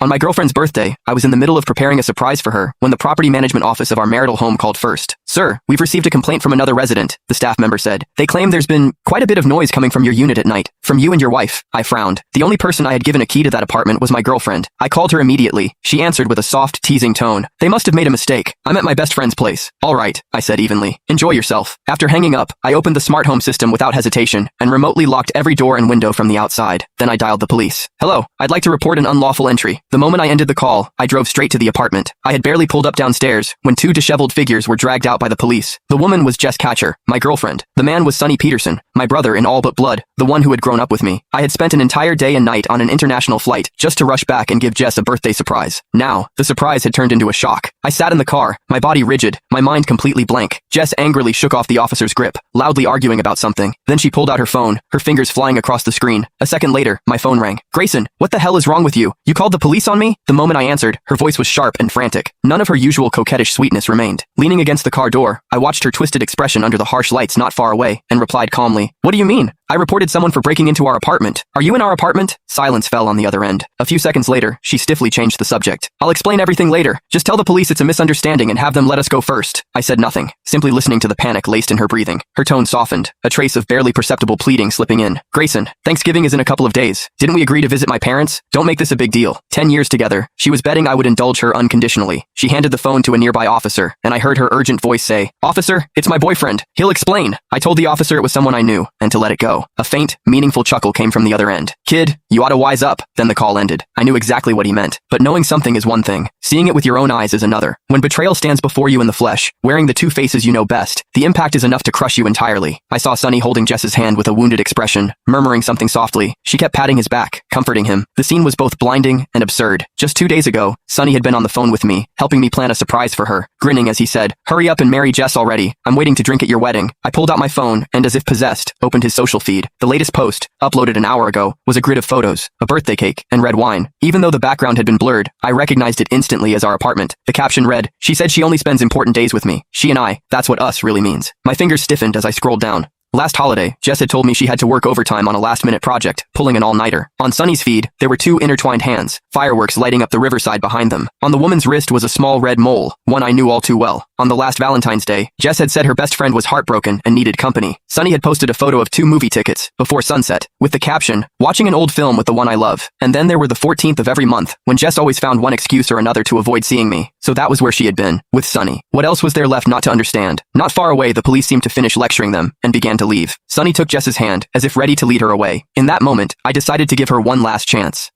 On my girlfriend's birthday, I was in the middle of preparing a surprise for her when the property management office of our marital home called first. Sir, we've received a complaint from another resident, the staff member said. They claim there's been quite a bit of noise coming from your unit at night. From you and your wife. I frowned. The only person I had given a key to that apartment was my girlfriend. I called her immediately. She answered with a soft, teasing tone. They must have made a mistake. I'm at my best friend's place. All right, I said evenly. Enjoy yourself. After hanging up, I opened the smart home system without hesitation and remotely locked every door and window from the outside. Then I dialed the police. Hello, I'd like to report an unlawful entry. The moment I ended the call, I drove straight to the apartment. I had barely pulled up downstairs when two disheveled figures were dragged out by the police. The woman was Jess Catcher, my girlfriend. The man was Sonny Peterson, my brother in all but blood, the one who had grown up with me. I had spent an entire day and night on an international flight just to rush back and give Jess a birthday surprise. Now, the surprise had turned into a shock. I sat in the car, my body rigid, my mind completely blank. Jess angrily shook off the officer's grip, loudly arguing about something. Then she pulled out her phone, her fingers flying across the screen. A second later, my phone rang. Grayson, what the hell is wrong with you? You called the police on me? The moment I answered, her voice was sharp and frantic. None of her usual coquettish sweetness remained. Leaning against the car door, I watched her twisted expression under the harsh lights not far away, and replied calmly, What do you mean? I reported someone for breaking into our apartment. Are you in our apartment? Silence fell on the other end. A few seconds later, she stiffly changed the subject. I'll explain everything later. Just tell the police it's a misunderstanding and have them let us go first. I said nothing, simply listening to the panic laced in her breathing. Her tone softened, a trace of barely perceptible pleading slipping in. Grayson, Thanksgiving is in a couple of days. Didn't we agree to visit my parents? Don't make this a big deal. 10 years together. She was betting I would indulge her unconditionally. She handed the phone to a nearby officer, and I heard her urgent voice say, Officer, it's my boyfriend. He'll explain. I told the officer it was someone I knew, and to let it go. A faint, meaningful chuckle came from the other end. Kid, you ought to wise up. Then the call ended. I knew exactly what he meant. But knowing something is one thing. Seeing it with your own eyes is another. When betrayal stands before you in the flesh, wearing the two faces you know best, the impact is enough to crush you entirely. I saw Sonny holding Jess's hand with a wounded expression, murmuring something softly. She kept patting his back, comforting him. The scene was both blinding and absurd. Just 2 days ago, Sonny had been on the phone with me, helping me plan a surprise for her, grinning as he said, Hurry up and marry Jess already. I'm waiting to drink at your wedding. I pulled out my phone and, as if possessed, opened his social feed. The latest post, uploaded an hour ago, was a grid of photos, a birthday cake, and red wine. Even though the background had been blurred, I recognized it instantly as our apartment. The caption read, She said she only spends important days with me. She and I, that's what us really means. My fingers stiffened as I scrolled down. Last holiday, Jess had told me she had to work overtime on a last-minute project, pulling an all-nighter. On Sonny's feed, there were two intertwined hands, fireworks lighting up the riverside behind them. On the woman's wrist was a small red mole, one I knew all too well. On the last Valentine's Day, Jess had said her best friend was heartbroken and needed company. Sonny had posted a photo of 2 movie tickets, before sunset, with the caption, Watching an old film with the one I love. And then there were the 14th of every month, when Jess always found one excuse or another to avoid seeing me. So that was where she had been, with Sonny. What else was there left not to understand? Not far away, the police seemed to finish lecturing them, and began to leave. Sonny took Jess's hand, as if ready to lead her away. In that moment, I decided to give her one last chance.